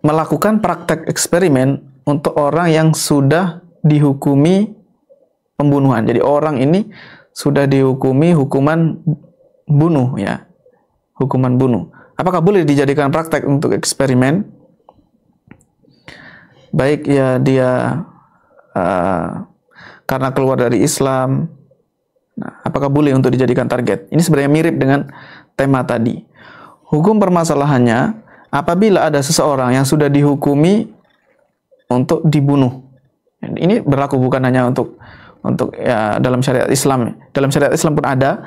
melakukan praktek eksperimen untuk orang yang sudah dihukumi pembunuhan. Jadi orang ini sudah dihukumi hukuman bunuh, ya, hukuman bunuh. Apakah boleh dijadikan praktek untuk eksperimen? Baik ya dia karena keluar dari Islam, nah, apakah boleh untuk dijadikan target? Ini sebenarnya mirip dengan tema tadi. Hukum permasalahannya apabila ada seseorang yang sudah dihukumi untuk dibunuh. Ini berlaku bukan hanya untuk ya, dalam syariat Islam. Dalam syariat Islam pun ada.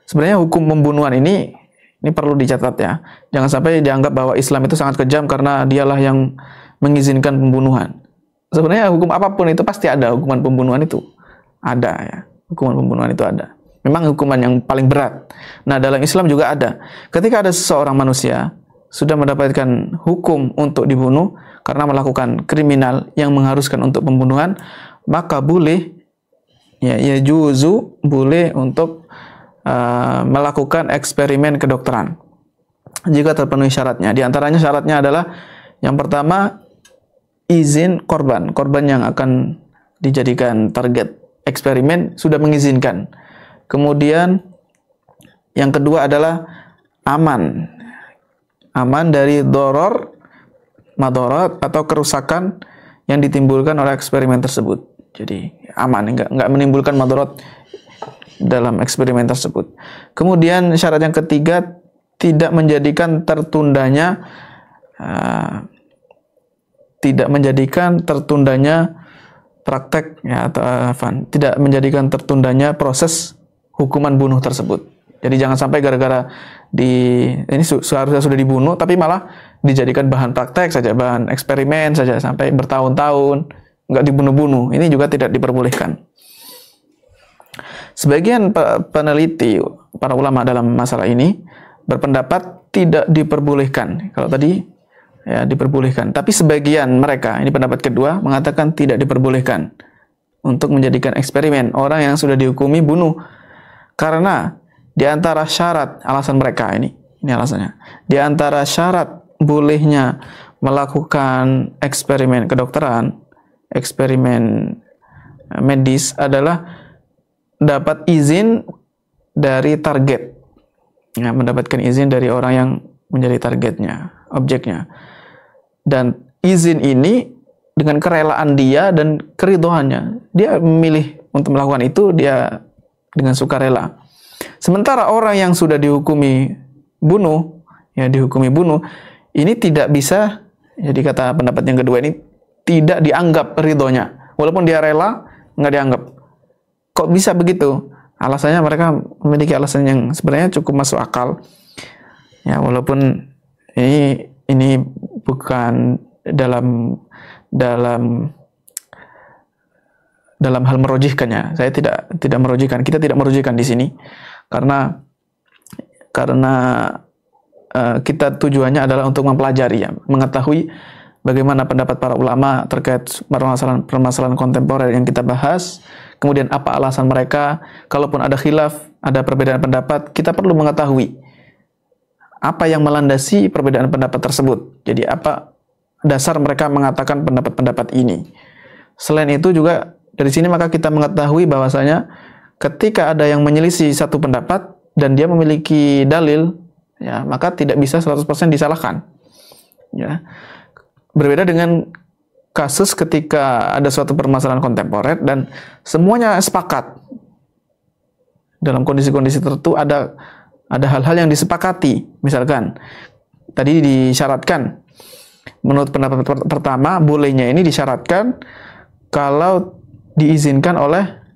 Sebenarnya hukum pembunuhan ini perlu dicatat ya. Jangan sampai dianggap bahwa Islam itu sangat kejam karena dialah yang mengizinkan pembunuhan. Sebenarnya hukum apapun itu pasti ada hukuman pembunuhan itu. Ada ya. Hukuman pembunuhan itu ada. Memang hukuman yang paling berat. Nah, dalam Islam juga ada. Ketika ada seseorang manusia sudah mendapatkan hukum untuk dibunuh karena melakukan kriminal yang mengharuskan untuk pembunuhan, maka boleh ya juzu boleh untuk melakukan eksperimen kedokteran jika terpenuhi syaratnya. Di antaranya syaratnya adalah yang pertama, izin korban yang akan dijadikan target eksperimen sudah mengizinkan. Kemudian yang kedua adalah aman dari doror, madarat atau kerusakan yang ditimbulkan oleh eksperimen tersebut. Jadi aman, nggak menimbulkan madarat dalam eksperimen tersebut. Kemudian syarat yang ketiga, tidak menjadikan tertundanya praktek ya, atau tidak menjadikan tertundanya proses hukuman bunuh tersebut. Jadi jangan sampai gara-gara ini seharusnya sudah dibunuh tapi malah dijadikan bahan praktek saja, bahan eksperimen saja sampai bertahun-tahun nggak dibunuh-bunuh. Ini juga tidak diperbolehkan. Sebagian peneliti, para ulama dalam masalah ini berpendapat tidak diperbolehkan. Kalau tadi ya diperbolehkan, tapi sebagian mereka, ini pendapat kedua, mengatakan tidak diperbolehkan untuk menjadikan eksperimen orang yang sudah dihukumi bunuh. Karena di antara syarat, alasan mereka ini alasannya, di antara syarat bolehnya melakukan eksperimen kedokteran, eksperimen medis adalah dapat izin dari target, ya, mendapatkan izin dari orang yang menjadi targetnya, objeknya. Dan izin ini dengan kerelaan dia dan keridhoannya, dia memilih untuk melakukan itu, dia dengan sukarela. Sementara orang yang sudah dihukumi bunuh, ini tidak bisa, jadi kata pendapat yang kedua ini, tidak dianggap ridhonya. Walaupun dia rela, nggak dianggap. Kok bisa begitu? Alasannya mereka memiliki alasan yang sebenarnya cukup masuk akal. Ya, walaupun ini bukan dalam hal merojihkannya. Saya tidak merojihkan. Kita tidak merojihkan di sini karena kita tujuannya adalah untuk mempelajari, ya, mengetahui bagaimana pendapat para ulama terkait permasalahan kontemporer yang kita bahas. Kemudian apa alasan mereka, kalaupun ada khilaf, ada perbedaan pendapat, kita perlu mengetahui apa yang melandasi perbedaan pendapat tersebut. Jadi apa dasar mereka mengatakan pendapat-pendapat ini. Selain itu juga dari sini maka kita mengetahui bahwasanya ketika ada yang menyelisih satu pendapat dan dia memiliki dalil, ya, maka tidak bisa 100% disalahkan. Ya. Berbeda dengan kasus ketika ada suatu permasalahan kontemporer dan semuanya sepakat. Dalam kondisi-kondisi tertentu ada hal-hal yang disepakati. Misalkan tadi disyaratkan, menurut pendapat pertama, bolehnya ini disyaratkan kalau diizinkan oleh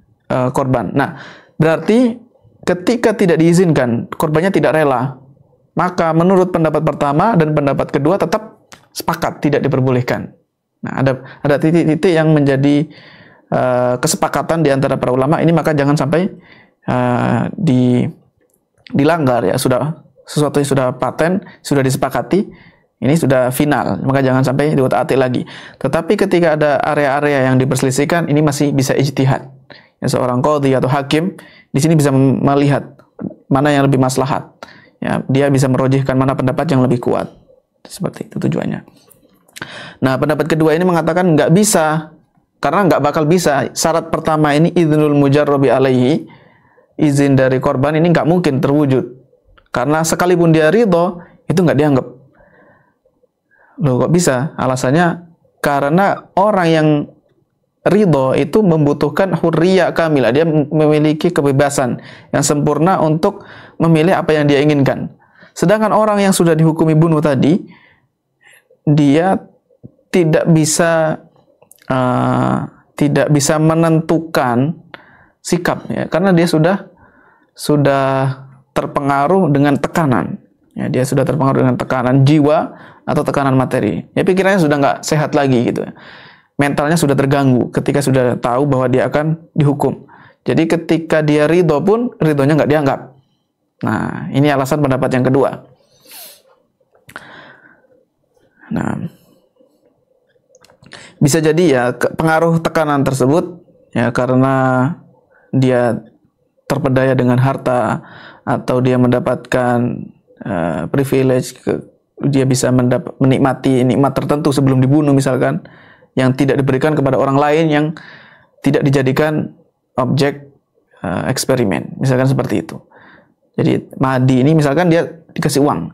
korban. Nah, berarti ketika tidak diizinkan, korbannya tidak rela, maka menurut pendapat pertama dan pendapat kedua tetap sepakat tidak diperbolehkan. Nah, ada titik-titik yang menjadi kesepakatan di antara para ulama ini, maka jangan sampai dilanggar, ya. Sesuatu yang sudah paten, sudah disepakati, ini sudah final, maka jangan sampai diutak-atik lagi. Tetapi ketika ada area-area yang diperselisihkan, ini masih bisa ijtihad. Ya, seorang qadhi atau hakim di sini bisa melihat mana yang lebih maslahat. Ya, dia bisa merojihkan mana pendapat yang lebih kuat. Seperti itu tujuannya. Nah, pendapat kedua ini mengatakan nggak bisa, karena nggak bakal bisa. Syarat pertama ini idznul mujarrabi alaihi, izin dari korban ini nggak mungkin terwujud, karena sekalipun dia ridho itu nggak dianggap. Loh, kok bisa? Alasannya karena orang yang ridho itu membutuhkan hurriya kamilah, dia memiliki kebebasan yang sempurna untuk memilih apa yang dia inginkan. Sedangkan orang yang sudah dihukumi bunuh tadi, dia tidak bisa menentukan sikap, ya, karena dia sudah terpengaruh dengan tekanan. Ya, dia sudah terpengaruh dengan tekanan jiwa atau tekanan materi. Ya, pikirannya sudah nggak sehat lagi gitu. Mentalnya sudah terganggu ketika sudah tahu bahwa dia akan dihukum. Jadi ketika dia ridho pun, ridhonya nggak dianggap. Nah, ini alasan pendapat yang kedua. Nah, bisa jadi ya pengaruh tekanan tersebut ya karena dia terpedaya dengan harta, atau dia mendapatkan privilege, dia bisa menikmati nikmat tertentu sebelum dibunuh misalkan, yang tidak diberikan kepada orang lain yang tidak dijadikan objek eksperimen, misalkan seperti itu. Jadi Mahdi ini misalkan dia dikasih uang,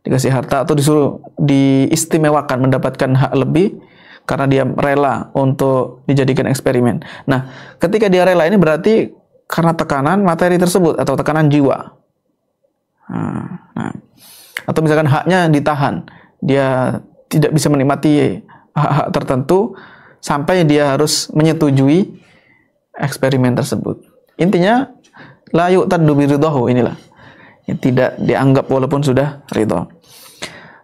dikasih harta, atau disuruh diistimewakan mendapatkan hak lebih karena dia rela untuk dijadikan eksperimen. Nah, ketika dia rela ini berarti karena tekanan materi tersebut atau tekanan jiwa. Nah, atau misalkan haknya ditahan, dia tidak bisa menikmati hak-hak tertentu sampai dia harus menyetujui eksperimen tersebut. Intinya la yu'taddu biridhahu, inilah yang tidak dianggap walaupun sudah ridho.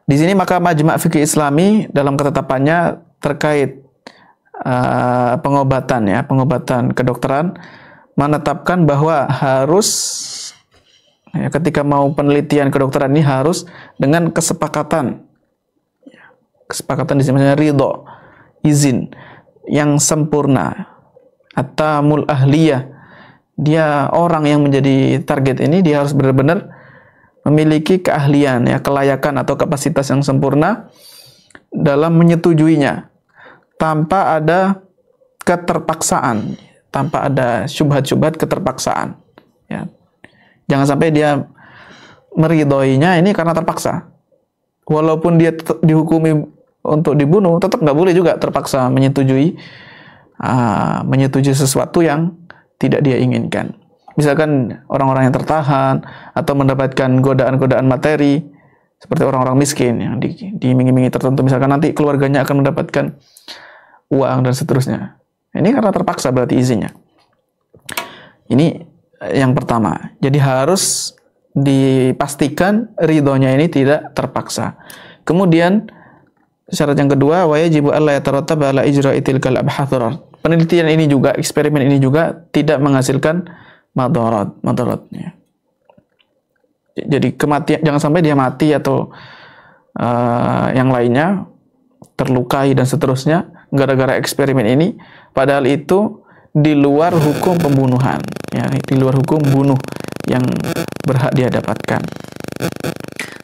Di sini maka Majma' Fikih Islami dalam ketetapannya terkait pengobatan kedokteran menetapkan bahwa harus ya, ketika mau penelitian kedokteran ini harus dengan kesepakatan. Kesepakatan di sini misalnya ridho, izin yang sempurna, at-tamul ahliyah. Dia orang yang menjadi target ini dia harus benar-benar memiliki keahlian, ya, kelayakan atau kapasitas yang sempurna dalam menyetujuinya tanpa ada keterpaksaan, tanpa ada syubhat-syubhat keterpaksaan. Ya. Jangan sampai dia meridhoinya ini karena terpaksa. Walaupun dia dihukumi untuk dibunuh, tetap nggak boleh juga terpaksa menyetujui sesuatu yang tidak dia inginkan. Misalkan orang-orang yang tertahan atau mendapatkan godaan-godaan materi seperti orang-orang miskin yang diiming-imingi tertentu, misalkan nanti keluarganya akan mendapatkan uang dan seterusnya. Ini karena terpaksa berarti izinnya. Ini yang pertama. Jadi harus dipastikan ridhonya ini tidak terpaksa. Kemudian syarat yang kedua, wa yajibu alla yatarattab ala ijra'i tilkal abhath. Penelitian ini juga, eksperimen ini juga tidak menghasilkan madarat. Jadi kematian, jangan sampai dia mati atau yang lainnya terlukai dan seterusnya gara-gara eksperimen ini, padahal itu di luar hukum pembunuhan, ya, di luar hukum bunuh yang berhak dia dapatkan.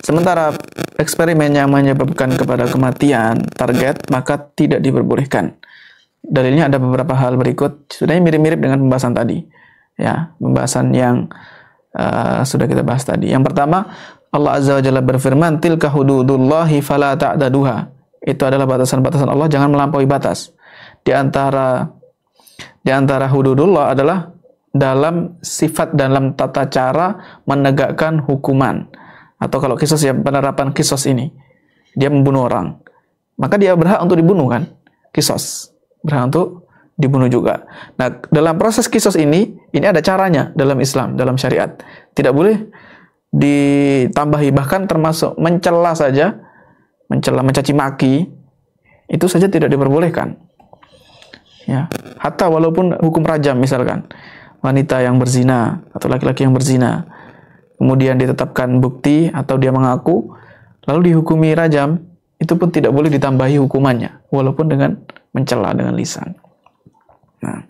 Sementara eksperimennya menyebabkan kepada kematian target, maka tidak diperbolehkan. Dalilnya ada beberapa hal berikut, sebenarnya mirip-mirip dengan pembahasan tadi, ya, pembahasan yang sudah kita bahas tadi. Yang pertama, Allah Azza wa Jalla berfirman, tilka hududullahi fala ta'daduha. Itu adalah batasan-batasan Allah, jangan melampaui batas. Di antara hududullah adalah dalam sifat, dalam tata cara menegakkan hukuman. Atau kalau kisos, ya, penerapan kisos ini. Dia membunuh orang, maka dia berhak untuk dibunuh, kan? Kisos, berhak untuk dibunuh juga. Nah, dalam proses kisos ini ada caranya dalam Islam, dalam syariat. Tidak boleh ditambahi, bahkan termasuk mencela saja, mencaci maki, itu saja tidak diperbolehkan. Ya, hatta walaupun hukum rajam, misalkan wanita yang berzina atau laki-laki yang berzina, kemudian ditetapkan bukti atau dia mengaku, lalu dihukumi rajam, itu pun tidak boleh ditambahi hukumannya, walaupun dengan mencela dengan lisan. Nah,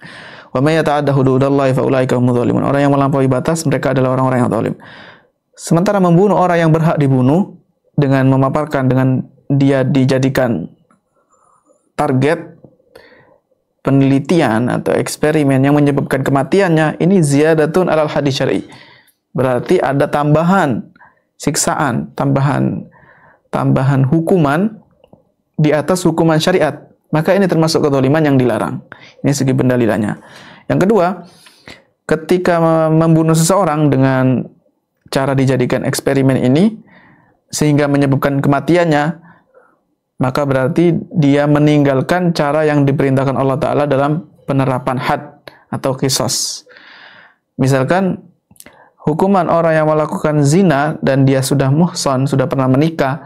wa may yata'adda hududallahi fa ulaika humudz zalimun. Orang yang melampaui batas, mereka adalah orang-orang yang zalim. Sementara membunuh orang yang berhak dibunuh dengan memaparkan, dengan dia dijadikan target penelitian atau eksperimen yang menyebabkan kematiannya, ini ziyadatun alal hadis syar'i. Berarti ada tambahan siksaan, tambahan hukuman di atas hukuman syariat. Maka ini termasuk kezaliman yang dilarang. Ini segi pendalilannya. Yang kedua, ketika membunuh seseorang dengan cara dijadikan eksperimen ini sehingga menyebabkan kematiannya, maka berarti dia meninggalkan cara yang diperintahkan Allah Ta'ala dalam penerapan had atau qisas. Misalkan hukuman orang yang melakukan zina dan dia sudah muhsan, sudah pernah menikah,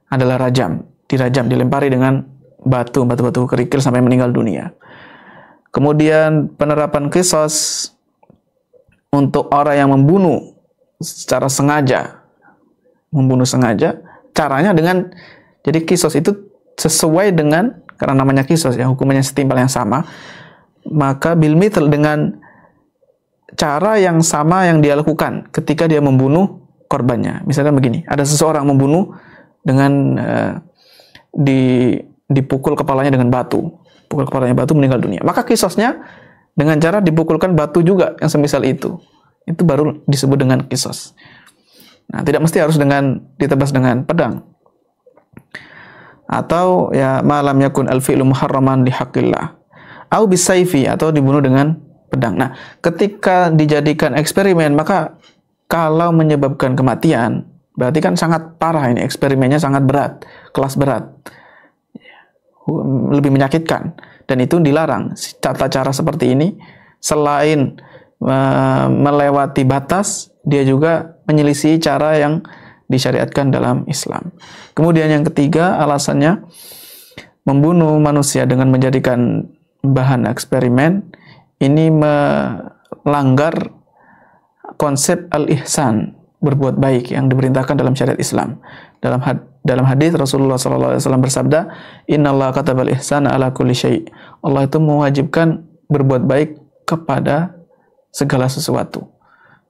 adalah rajam, dirajam, dilempari dengan batu kerikil sampai meninggal dunia. Kemudian penerapan qisas untuk orang yang membunuh secara sengaja, caranya dengan, jadi qisas itu sesuai dengan, karena namanya qisas ya, hukumannya setimpal yang sama, maka bil mithl, dengan cara yang sama yang dia lakukan ketika dia membunuh korbannya. Misalkan begini, ada seseorang membunuh dengan dipukul kepalanya dengan batu, meninggal dunia. Maka qisasnya dengan cara dipukulkan batu juga yang semisal itu baru disebut dengan qisas. Nah, tidak mesti harus ditebas dengan pedang. Atau ya malam yakun al-fi'lu muharraman li haqqillah. Au bisayfi, atau dibunuh dengan pedang. Nah, ketika dijadikan eksperimen, maka kalau menyebabkan kematian, berarti kan sangat parah ini, eksperimennya sangat berat, kelas berat, lebih menyakitkan, dan itu dilarang. Tata cara seperti ini selain melewati batas, dia juga menyelisih cara yang disyariatkan dalam Islam. Kemudian yang ketiga, alasannya membunuh manusia dengan menjadikan bahan eksperimen ini melanggar konsep al-ihsan, berbuat baik yang diperintahkan dalam syariat Islam. Dalam hadis Rasulullah SAW bersabda, "Innallaha katabal ihsana ala kulli syai'." Allah itu mewajibkan berbuat baik kepada segala sesuatu,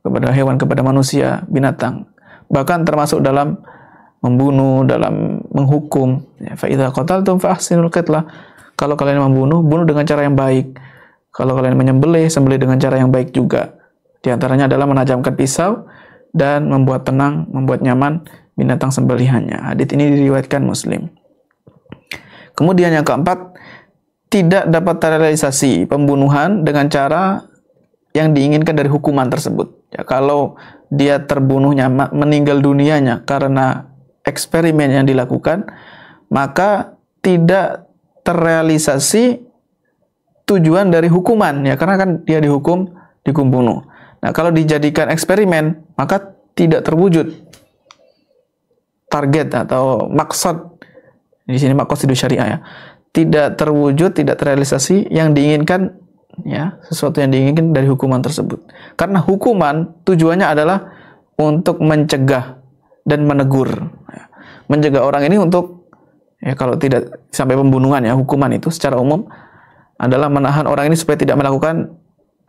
kepada hewan, kepada manusia, binatang, bahkan termasuk dalam membunuh, dalam menghukum. Fa idza qataltum fa ahsinul qitlah. Kalau kalian membunuh, bunuh dengan cara yang baik. Kalau kalian menyembelih, sembelih dengan cara yang baik juga. Di antaranya adalah menajamkan pisau dan membuat tenang, membuat nyaman binatang sembelihannya. Hadits ini diriwayatkan Muslim. Kemudian yang keempat, tidak dapat terrealisasi pembunuhan dengan cara yang diinginkan dari hukuman tersebut. Ya, kalau dia terbunuhnya, meninggal dunianya karena eksperimen yang dilakukan, maka tidak terrealisasi tujuan dari hukuman, ya, karena kan dia dihukum bunuh. Nah, kalau dijadikan eksperimen, maka tidak terwujud target atau maksud, di sini maksud syariah ya, tidak terwujud, tidak terrealisasi yang diinginkan, ya, sesuatu yang diinginkan dari hukuman tersebut. Karena hukuman tujuannya adalah untuk mencegah dan menegur, ya. Mencegah orang ini untuk, ya, kalau tidak sampai pembunuhan, ya, hukuman itu secara umum adalah menahan orang ini supaya tidak melakukan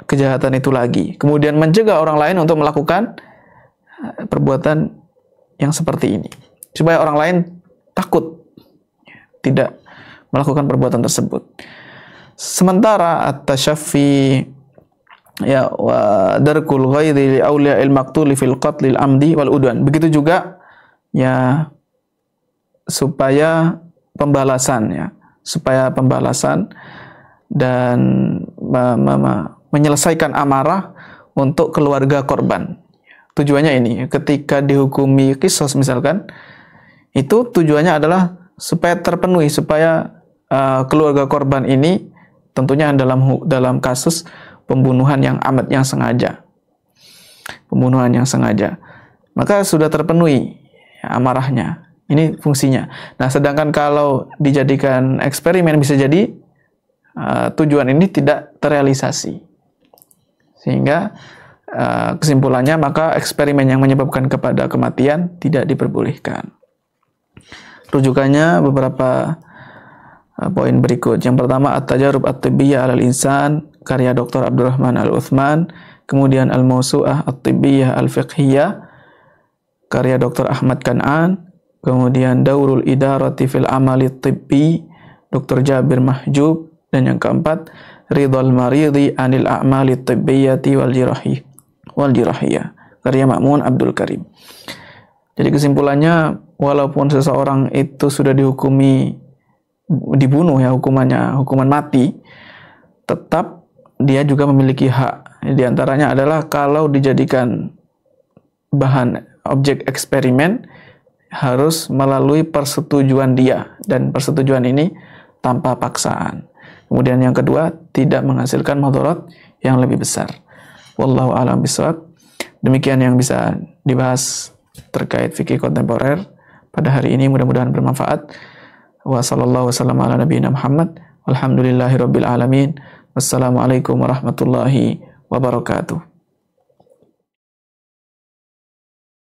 kejahatan itu lagi. Kemudian mencegah orang lain untuk melakukan perbuatan yang seperti ini, supaya orang lain takut, tidak melakukan perbuatan tersebut. Sementara at-tashaffi, ya, wa darkul ghaidhi li awliya'il maqtuli fil qatlil amdi wal udwan. Begitu juga, ya, supaya pembalasan, ya, dan menyelesaikan amarah untuk keluarga korban. Tujuannya ini, ketika dihukumi qisas misalkan, itu tujuannya adalah supaya terpenuhi, supaya keluarga korban ini, tentunya dalam kasus pembunuhan yang amat, yang sengaja, maka sudah terpenuhi, ya, amarahnya. Ini fungsinya. Nah, sedangkan kalau dijadikan eksperimen, bisa jadi tujuan ini tidak terrealisasi, sehingga kesimpulannya maka eksperimen yang menyebabkan kepada kematian tidak diperbolehkan. Rujukannya beberapa poin berikut. Yang pertama, At-Tajarub At-Tibbiyah Alal Insan, karya Dr. Abdurrahman Al-Uthman. Kemudian Al-Mawsu'ah At-Tibbiyah Al-Fiqhiyah, karya Dr. Ahmad Kan'an. kemudian Daurul Idarati fil Amali Tibbi, Dr. Jabir Mahjub, dan yang keempat Ridhal Maridi Anil A'mali Tibbiyati wal Jirahiyah, karya Ma'mun Abdul Karim. Jadi kesimpulannya, walaupun seseorang itu sudah dibunuh ya, hukuman mati, tetap dia juga memiliki hak. Di antaranya adalah kalau dijadikan bahan objek eksperimen harus melalui persetujuan dia, dan persetujuan ini tanpa paksaan. Kemudian yang kedua, tidak menghasilkan mudarat yang lebih besar. Wallahu a'lam bishawab. Demikian yang bisa dibahas terkait fikih kontemporer pada hari ini, mudah-mudahan bermanfaat. Wa sallallahu wasallam ala nabiyina Muhammad. Walhamdulillahirabbil alamin. Wassalamualaikum warahmatullahi wabarakatuh.